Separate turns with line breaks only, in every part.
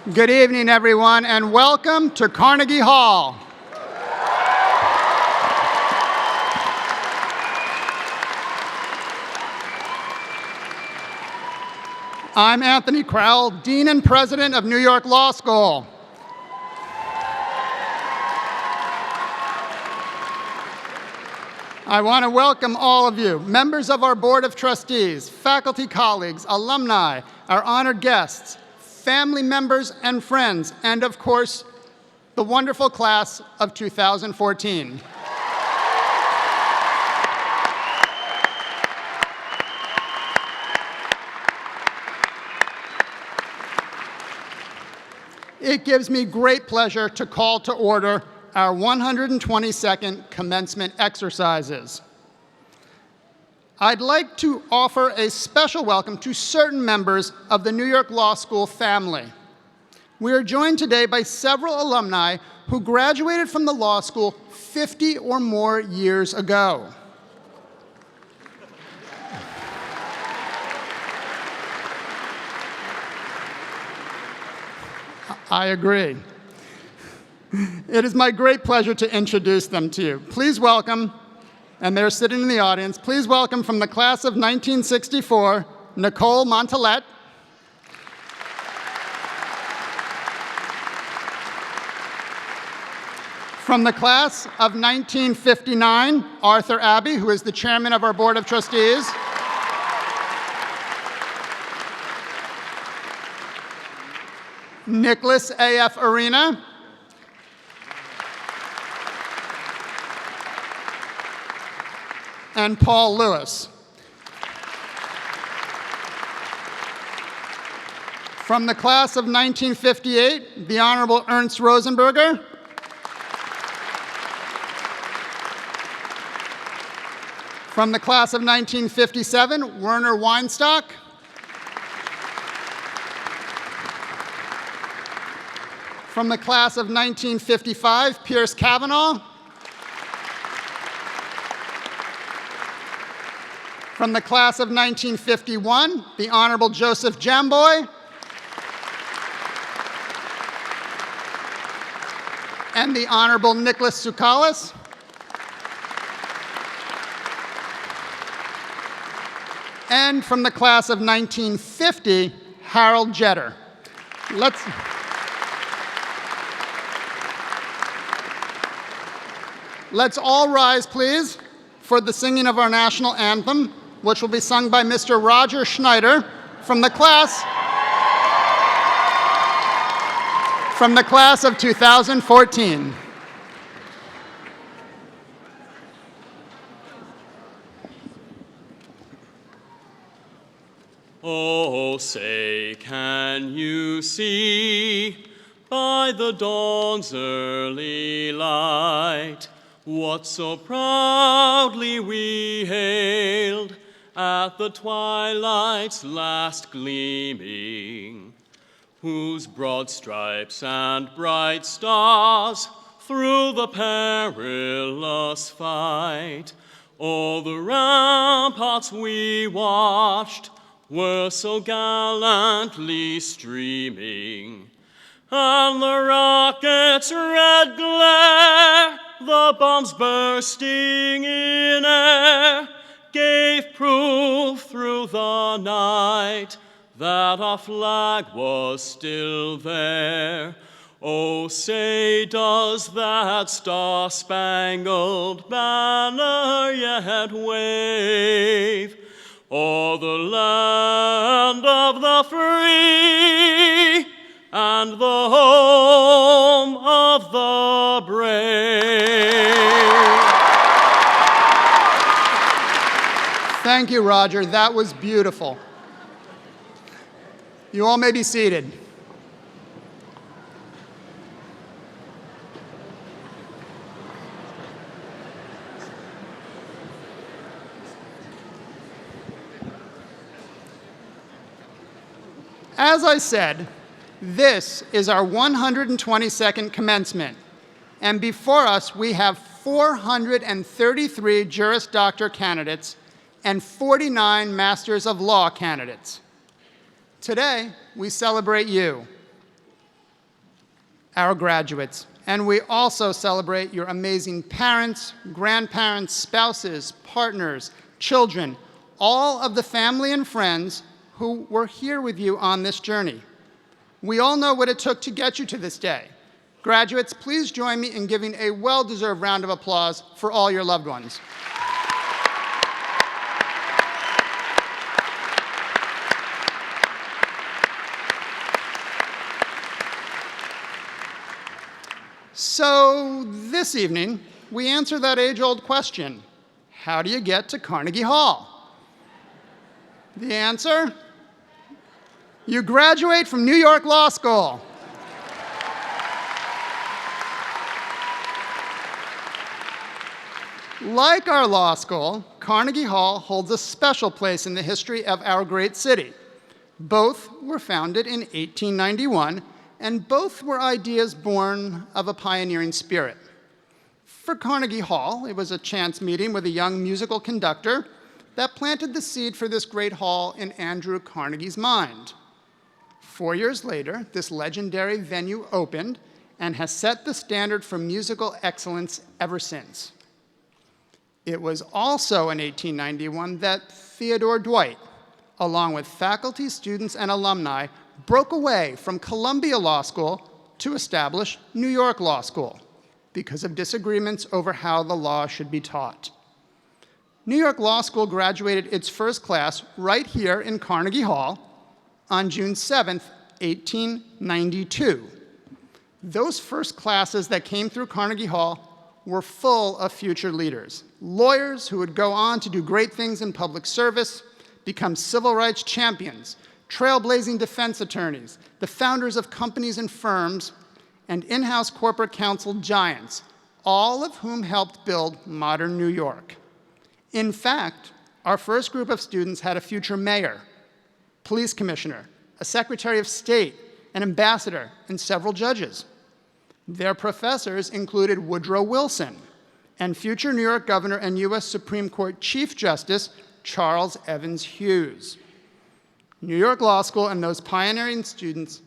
Good evening, everyone, and welcome to Carnegie Hall. I'm Anthony Crowell, Dean and President of New York Law School. I want to welcome all of you, members of our Board of Trustees, faculty colleagues, alumni, our honored guests, family members and friends, and of course, the wonderful class of 2014. It gives me great pleasure to call to order our 122nd commencement exercises. I'd like to offer a special welcome to certain members of the New York Law School family. We are joined today by several alumni who graduated from the law school 50 or more years ago. I agree. It is my great pleasure to introduce them to you. Please welcome, and they're sitting in the audience, please welcome from the class of 1964, Nicole Montalet. From the class of 1959, Arthur Abbey, who is the chairman of our Board of Trustees. Nicholas A.F. Arena. And Paul Lewis. From the class of 1958, the Honorable Ernst Rosenberger. From the class of 1957, Werner Weinstock. From the class of 1955, Pierce Cavanaugh. From the class of 1951, the Honorable Joseph Jamboy. And the Honorable Nicholas Tsoukalis. And from the class of 1950, Harold Jeter. Let's all rise, please, for the singing of our national anthem, which will be sung by Mr. Roger Schneider from the class of 2014.
Oh, say, can you see by the dawn's early light what so proudly we hailed at the twilight's last gleaming, whose broad stripes and bright stars through the perilous fight o'er the ramparts we watched were so gallantly streaming, and the rocket's red glare, the bombs bursting in air, gave proof through the night that our flag was still there. Oh, say, does that star-spangled banner yet wave o'er the land of the free and the home of the brave?
Thank you, Roger. That was beautiful. You all may be seated. As I said, this is our 122nd commencement, and before us we have 433 Juris Doctor candidates and 49 Masters of Law candidates. Today, we celebrate you. our graduates. And we also celebrate your amazing parents, grandparents, spouses, partners, children, all of the family and friends who were here with you on this journey. We all know what it took to get you to this day. Graduates, please join me in giving a well-deserved round of applause for all your loved ones. So this evening, we answer that age-old question, how do you get to Carnegie Hall? The answer? You graduate from New York Law School. Like our law school, Carnegie Hall holds a special place in the history of our great city. Both were founded in 1891, and both were ideas born of a pioneering spirit. For Carnegie Hall, it was a chance meeting with a young musical conductor that planted the seed for this great hall in Andrew Carnegie's mind. 4 years later, this legendary venue opened and has set the standard for musical excellence ever since. It was also in 1891 that Theodore Dwight, along with faculty, students, and alumni, broke away from Columbia Law School to establish New York Law School because of disagreements over how the law should be taught. New York Law School graduated its first class right here in Carnegie Hall on June 7th, 1892. Those first classes that came through Carnegie Hall were full of future leaders, lawyers who would go on to do great things in public service, become civil rights champions, trailblazing defense attorneys, the founders of companies and firms, and in-house corporate counsel giants, all of whom helped build modern New York. In fact, our first group of students had a future mayor, police commissioner, a secretary of state, an ambassador, and several judges. Their professors included Woodrow Wilson and future New York governor and US Supreme Court Chief Justice Charles Evans Hughes. New York Law School and those pioneering students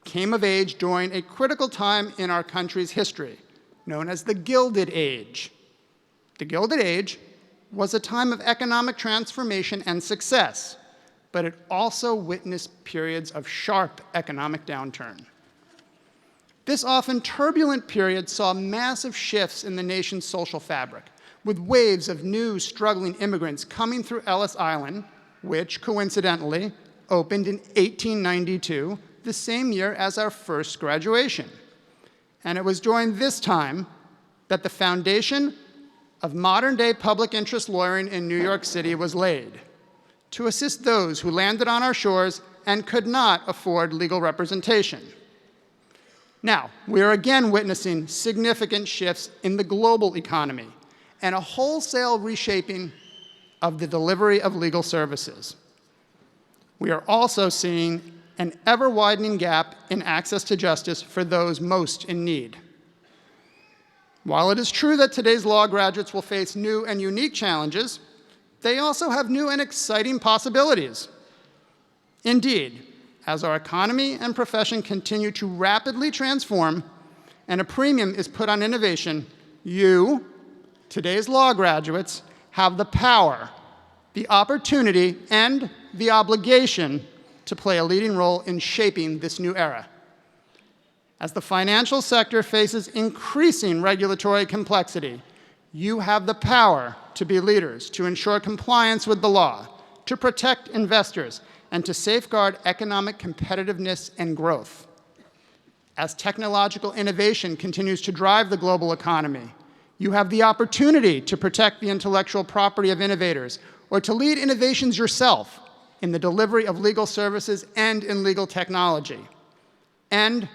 came of age during a critical time in our country's history, known as the Gilded Age. The Gilded Age was a time of economic transformation and success, but it also witnessed periods of sharp economic downturn. This often turbulent period saw massive shifts in the nation's social fabric, with waves of new, struggling immigrants coming through Ellis Island, which, coincidentally, opened in 1892, the same year as our first graduation. And it was during this time that the foundation of modern-day public interest lawyering in New York City was laid, to assist those who landed on our shores and could not afford legal representation. Now, we are again witnessing significant shifts in the global economy and a wholesale reshaping of the delivery of legal services. We are also seeing an ever-widening gap in access to justice for those most in need. While it is true that today's law graduates will face new and unique challenges, they also have new and exciting possibilities. Indeed, as our economy and profession continue to rapidly transform and a premium is put on innovation, you, today's law graduates, have the power, the opportunity, and the obligation to play a leading role in shaping this new era. As the financial sector faces increasing regulatory complexity, you have the power to be leaders, to ensure compliance with the law, to protect investors, and to safeguard economic competitiveness and growth. As technological innovation continues to drive the global economy, you have the opportunity to protect the intellectual property of innovators or to lead innovations yourself in the delivery of legal services and in legal technology. And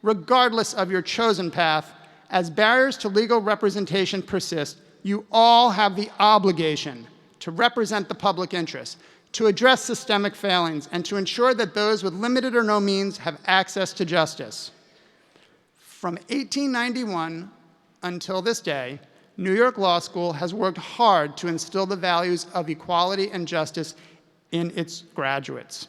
regardless of your chosen path, as barriers to legal representation persist, you all have the obligation to represent the public interest, to address systemic failings, and to ensure that those with limited or no means have access to justice. From 1891 until this day, New York Law School has worked hard to instill the values of equality and justice in its graduates.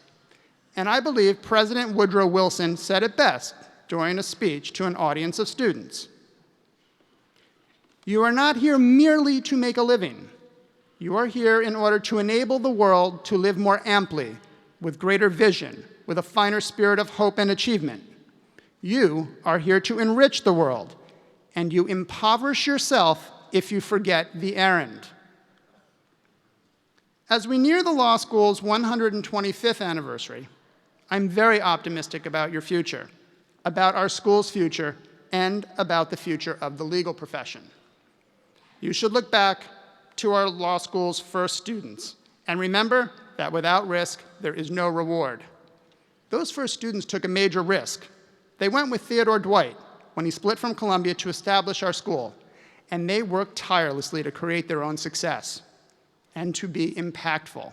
And I believe President Woodrow Wilson said it best during a speech to an audience of students. You are not here merely to make a living. You are here in order to enable the world to live more amply, with greater vision, with a finer spirit of hope and achievement. You are here to enrich the world, and you impoverish yourself if you forget the errand. As we near the law school's 125th anniversary, I'm very optimistic about your future, about our school's future, and about the future of the legal profession. You should look back to our law school's first students and remember that without risk, there is no reward. Those first students took a major risk. They went with Theodore Dwight when he split from Columbia to establish our school, and they worked tirelessly to create their own success and to be impactful.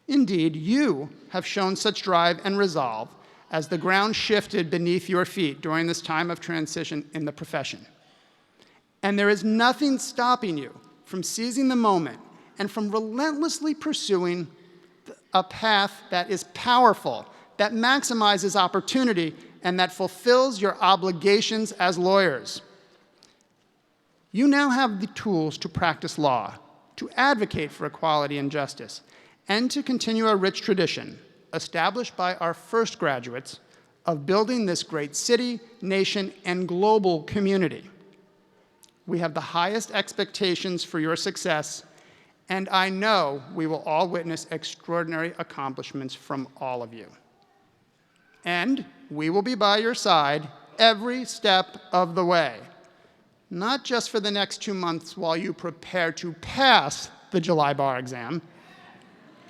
Indeed, you have shown such drive and resolve as the ground shifted beneath your feet during this time of transition in the profession. And there is nothing stopping you from seizing the moment and from relentlessly pursuing a path that is powerful, that maximizes opportunity, and that fulfills your obligations as lawyers. You now have the tools to practice law, to advocate for equality and justice, and to continue a rich tradition established by our first graduates of building this great city, nation, and global community. We have the highest expectations for your success, and I know we will all witness extraordinary accomplishments from all of you. And we will be by your side every step of the way, not just for the next 2 months while you prepare to pass the July bar exam.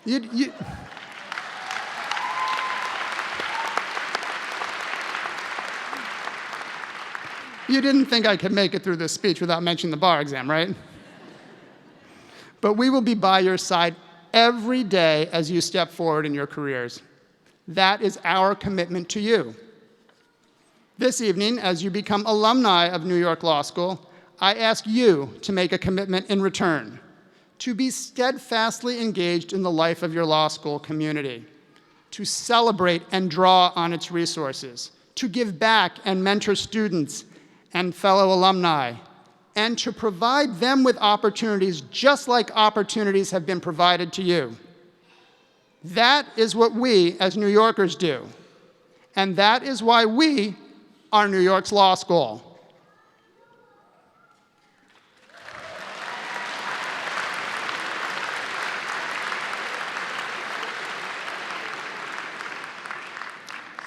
You didn't think I could make it through this speech without mentioning the bar exam, right? But we will be by your side every day as you step forward in your careers. That is our commitment to you. This evening, as you become alumni of New York Law School, I ask you to make a commitment in return, to be steadfastly engaged in the life of your law school community, to celebrate and draw on its resources, to give back and mentor students and fellow alumni, and to provide them with opportunities just like opportunities have been provided to you. That is what we as New Yorkers do, and that is why we are New York's law school.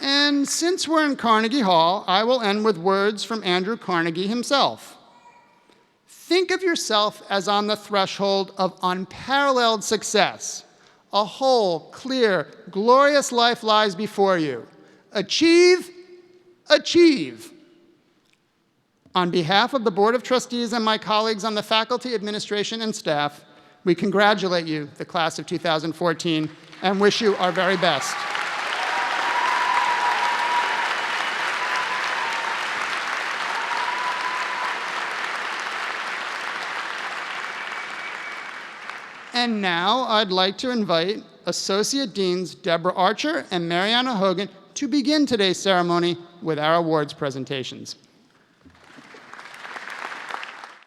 And since we're in Carnegie Hall, I will end with words from Andrew Carnegie himself. Think of yourself as on the threshold of unparalleled success. A whole, clear, glorious life lies before you. Achieve, achieve. On behalf of the Board of Trustees and my colleagues on the faculty, administration, and staff, we congratulate you, the class of 2014, and wish you our very best. And now I'd like to invite Associate Deans Deborah Archer and Mariana Hogan to begin today's ceremony with our awards presentations.